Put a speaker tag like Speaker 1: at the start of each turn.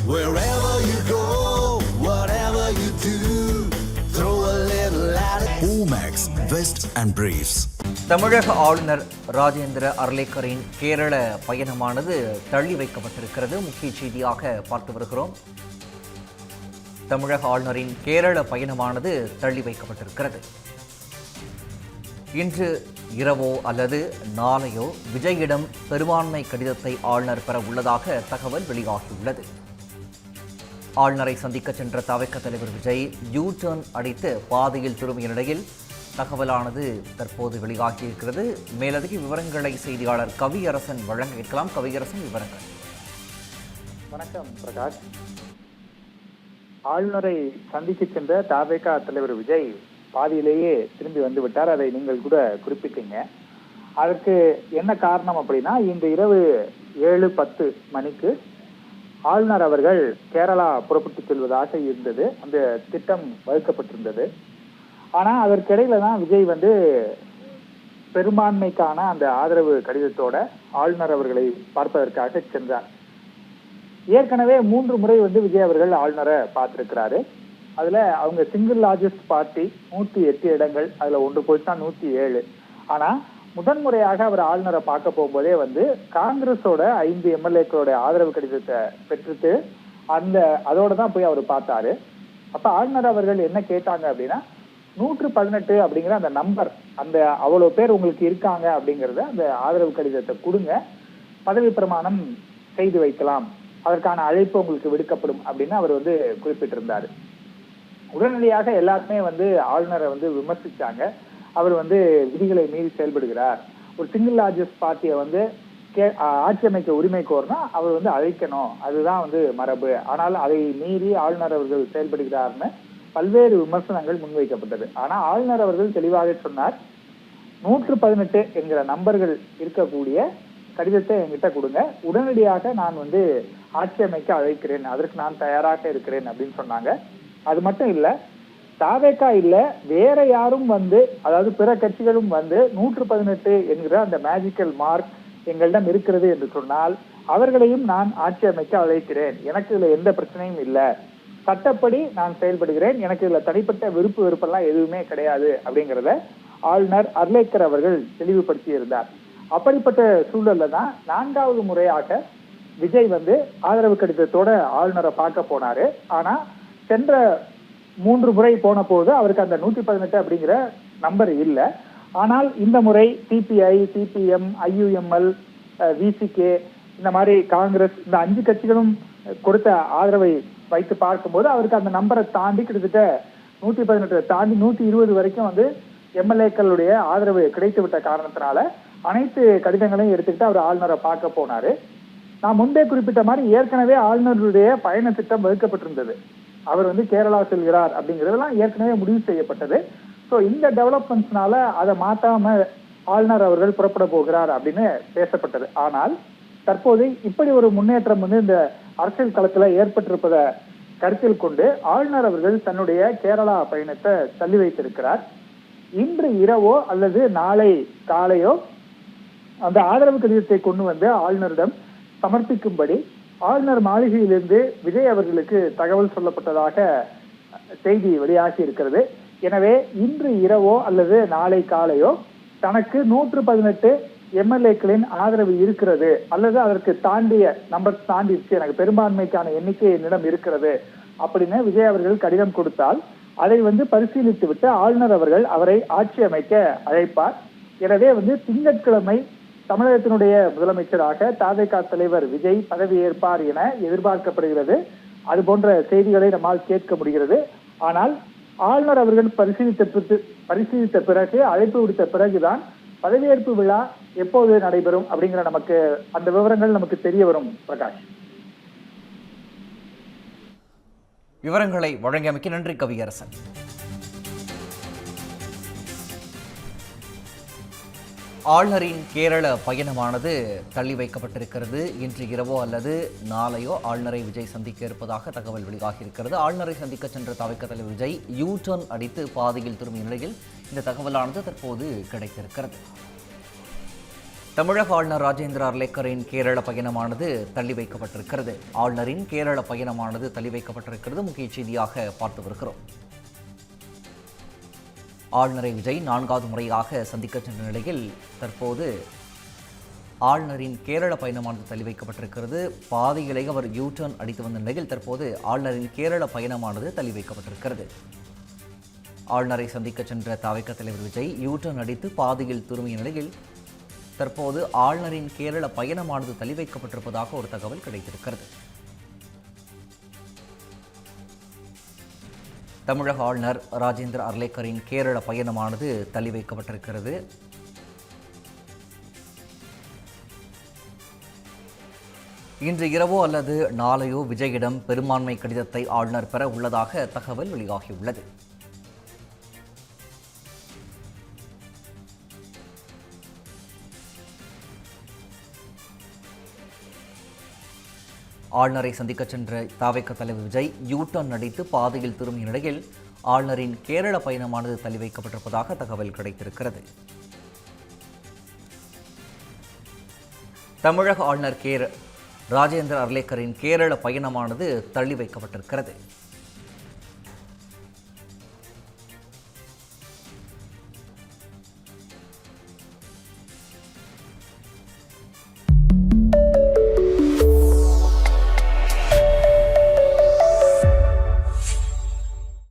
Speaker 1: Wherever you go, whatever you do, throw a little at it. Omax, Vest and Briefs.
Speaker 2: தமிழக ஆளுநர் ராஜேந்திர அர்லேக்கரின் கேரள பயணமானது தள்ளி வைக்கப்பட்டிருக்கிறது. முக்கிய செய்தியாக பார்த்து வருகிறோம். தமிழக ஆளுநரின் கேரள பயணமானது தள்ளி வைக்கப்பட்டிருக்கிறது. இன்று இரவோ அல்லது நாளையோ விஜயிடம் பெரும்பான்மை கடிதத்தை ஆளுநர் பெற உள்ளதாக தகவல் வெளியாகியுள்ளது. ஆளுநரை சந்திக்க சென்ற தவிக தலைவர் விஜய் யூ டர்ன் அடித்து பாதையில் திரும்பிய நிலையில் தகவலானது தற்போது வெளியாகியிருக்கிறது. மேலதிக விவரங்களை செய்தியாளர் கவியரசன் வழங்க இருக்கலாம். கவியரசன், விவரங்கள்.
Speaker 3: வணக்கம் பிரகாஷ். ஆளுநரை சந்திக்க சென்ற தவிக தலைவர் விஜய் பாதியிலேயே திரும்பி வந்து விட்டார். அதை நீங்கள் கூட குறிப்பிட்டீங்க. அதற்கு என்ன காரணம் அப்படின்னா, இன்று இரவு 7:10 மணிக்கு ஆளுநர் அவர்கள் கேரளா புறப்பட்டு செல்வதாக இருந்தது. அந்த திட்டம் வகுக்கப்பட்டிருந்தது. ஆனா அதற்கிடையில தான் விஜய் வந்து பெரும்பான்மைக்கான அந்த ஆதரவு கடிதத்தோட ஆளுநர் அவர்களை பார்ப்பதற்காக சென்றார். ஏற்கனவே 3 முறை வந்து விஜய் அவர்கள் ஆளுநரை பார்த்திருக்கிறாரு. அதுல அவங்க சிங்கிள் லார்ஜஸ்ட் பார்ட்டி 108 இடங்கள், அதுல ஒன்று போயிட்டா 107. ஆனா முதன்முறையாக அவர் ஆளுநரை பார்க்க போகும்போதே வந்து காங்கிரஸோட 5 எம்எல்ஏக்களோட ஆதரவு கடிதத்தை பெற்றுட்டு அதோட தான் போய் அவர் பார்த்தாரு. அப்ப ஆளுநர் அவர்கள் என்ன கேட்டாங்க அப்படின்னா, 118 அப்படிங்கிற அந்த நம்பர், அந்த அவ்வளவு பேர் உங்களுக்கு இருக்காங்க அப்படிங்கறத அந்த ஆதரவு கடிதத்தை கொடுங்க, பதவி பிரமாணம் செய்து வைக்கலாம், அதற்கான அழைப்பு உங்களுக்கு விடுக்கப்படும் அப்படின்னு அவர் வந்து குறிப்பிட்டிருந்தாரு. உடனடியாக எல்லாருமே வந்து ஆளுநரை வந்து விமர்சிச்சாங்க. அவர் வந்து விதிகளை மீறி செயல்படுகிறார். ஒரு சிங்கிள் லார்ஜஸ்ட் பார்ட்டியை வந்து ஆட்சி அமைக்க உரிமை கோரினா அவர் வந்து அழைக்கணும், அதுதான் வந்து மரபு. ஆனால் அதை மீறி ஆளுநர் அவர்கள் செயல்படுகிறார்னு பல்வேறு விமர்சனங்கள் முன்வைக்கப்பட்டது. ஆனா ஆளுநர் அவர்கள் தெளிவாக சொன்னார், 118 என்கிற நம்பர்கள் இருக்கக்கூடிய கடிதத்தை என்கிட்ட கொடுங்க, உடனடியாக நான் வந்து ஆட்சி அமைக்க அழைக்கிறேன், அதற்கு நான் தயாராக இருக்கிறேன் அப்படின்னு சொன்னாங்க. அது மட்டும் இல்ல, தவிக இல்ல வேற யாரும் வந்து, அதாவது பிற கட்சிகளும் வந்து 118 என்கிற அந்த மேஜிக்கல் மார்க் எங்களிடம் இருக்கிறது என்று சொன்னால் அவர்களையும் நான் ஆட்சி அமைக்க அழைக்கிறேன், எனக்கு இதுல எந்த பிரச்சனையும் இல்லை, சட்டப்படி நான் செயல்படுகிறேன், எனக்கு இதுல தனிப்பட்ட வெறுப்பெல்லாம் எதுவுமே கிடையாது அப்படிங்கிறத ஆளுநர் அர்லேக்கர் அவர்கள் தெளிவுபடுத்தி இருந்தார். அப்படிப்பட்ட சூழல்ல தான் 4வது முறையாக விஜய் வந்து ஆதரவு கடிதத்தோட ஆளுநரை பார்க்க போனாரு. ஆனா சென்ற 3 முறை போன போது அவருக்கு அந்த 118 அப்படிங்கிற நம்பர் இல்லை. ஆனால் இந்த முறை சிபிஐ, சிபிஎம், ஐயுஎம்எல், விசிகே, இந்த மாதிரி காங்கிரஸ், இந்த 5 கட்சிகளும் கொடுத்த ஆதரவை வைத்து பார்க்கும்போது அவருக்கு அந்த நம்பரை தாண்டி கிட்டத்தட்ட 118 தாண்டி 120 வரைக்கும் வந்து எம்எல்ஏக்களுடைய ஆதரவு கிடைத்து விட்ட காரணத்தினால அனைத்து கடிதங்களையும் எடுத்துக்கிட்டு அவர் ஆளுநரை பார்க்க போனாரு. நான் முன்பே குறிப்பிட்ட மாதிரி ஏற்கனவே ஆளுநருடைய பயண திட்டம் வகுக்கப்பட்டிருந்தது. அவர் வந்து கேரளா செல்கிறார் அப்படிங்கிறதெல்லாம் ஏற்கனவே முடிவு செய்யப்பட்டது. ஸோ இந்த டெவலப்மெண்ட்ஸ்னால அதை மாத்தாம ஆளுநர் அவர்கள் புறப்பட போகிறார் அப்படின்னு பேசப்பட்டது. ஆனால் தற்போது இப்படி ஒரு முன்னேற்றம் வந்து இந்த அரசியல் களத்துல ஏற்பட்டிருப்பதை கருத்தில் கொண்டு ஆளுநர் அவர்கள் தன்னுடைய கேரளா பயணத்தை தள்ளி வைத்திருக்கிறார். இன்று இரவோ அல்லது நாளை காலையோ அந்த ஆதரவு கடிதத்தை கொண்டு வந்து ஆளுநரிடம் சமர்ப்பிக்கும்படி ஆளுநர் மாளிகையிலிருந்து விஜய் அவர்களுக்கு தகவல் சொல்லப்பட்டதாக செய்தி வெளியாகி இருக்கிறது. எனவே இன்று இரவோ அல்லது நாளை காலையோ தனக்கு 118 எம்எல்ஏக்களின் ஆதரவு இருக்கிறது, அல்லது அதற்கு தாண்டிய நம்பர் தாண்டிடுச்சு, எனக்கு பெரும்பான்மைக்கான எண்ணிக்கை என்னிடம் இருக்கிறது அப்படின்னு விஜய் அவர்கள் கடிதம் கொடுத்தால் அதை வந்து பரிசீலித்து விட்டு ஆளுநர் அவர்கள் அவரை ஆட்சி அமைக்க அழைப்பார். எனவே வந்து திங்கட்கிழமை தமிழகத்தினுடைய முதலமைச்சராக தவிக தலைவர் விஜய் பதவியேற்பார் என எதிர்பார்க்கப்படுகிறது. அது போன்ற செய்திகளை நம்மால் கேட்க முடிகிறது. ஆனால் ஆளுநர் அவர்கள் பரிசீலித்த பிறகு, அழைப்பு விடுத்த பிறகுதான் பதவியேற்பு விழா எப்போது நடைபெறும் அப்படிங்கிற நமக்கு அந்த விவரங்கள் நமக்கு தெரிய வரும். பிரகாஷ்,
Speaker 2: விவரங்களை வழங்கியமைக்கு நன்றி கவியரசன். ஆளுநரின் கேரள பயணமானது தள்ளி வைக்கப்பட்டிருக்கிறது. இன்று இரவோ அல்லது நாளையோ ஆளுநரை விஜய் சந்திக்க இருப்பதாக தகவல் வெளியாகியிருக்கிறது. ஆளுநரை சந்திக்க சென்ற தவிக தலைவர் விஜய் யூ டர்ன் அடித்து பாதையில் திரும்பிய நிலையில் இந்த தகவலானது தற்போது கிடைத்திருக்கிறது. தமிழக ஆளுநர் ராஜேந்திர அர்லேக்கரின் கேரள பயணமானது தள்ளி வைக்கப்பட்டிருக்கிறது. ஆளுநரின் கேரள பயணமானது தள்ளி வைக்கப்பட்டிருக்கிறது. முக்கிய செய்தியாக பார்த்து வருகிறோம். ஆளுநரை விஜய் 4வது முறையாக சந்திக்க சென்ற நிலையில் தற்போது ஆளுநரின் கேரள பயணமானது தள்ளி வைக்கப்பட்டிருக்கிறது. பாதியிலேயே அவர் யூ டர்ன் அடித்து வந்த நிலையில் தற்போது ஆளுநரின் கேரள பயணமானது தள்ளி வைக்கப்பட்டிருக்கிறது. ஆளுநரை சந்திக்க சென்ற தவிக தலைவர் விஜய் யூ டர்ன் அடித்து பாதியில் திரும்பிய நிலையில் தற்போது ஆளுநரின் கேரள பயணமானது தள்ளி வைக்கப்பட்டிருப்பதாக ஒரு தகவல் கிடைத்திருக்கிறது. தமிழக ஆளுநர் ராஜேந்திர அர்லேக்கரின் கேரள பயணமானது தள்ளி வைக்கப்பட்டிருக்கிறது. இன்று இரவோ அல்லது நாளையோ விஜயிடம் பெரும்பான்மை கடிதத்தை ஆளுநர் பெற உள்ளதாக தகவல் வெளியாகியுள்ளது. ஆளுநரை சந்திக்க சென்ற தவிக தலைவர் விஜய் யூ டர்ன் அடித்து பாதையில் திரும்பிய நிலையில் ஆளுநரின் கேரள பயணமானது தள்ளி வைக்கப்பட்டிருப்பதாக தகவல் கிடைத்திருக்கிறது. தமிழக ஆளுநர் ராஜேந்திர அர்லேக்கரின் கேரள பயணமானது தள்ளி வைக்கப்பட்டிருக்கிறது.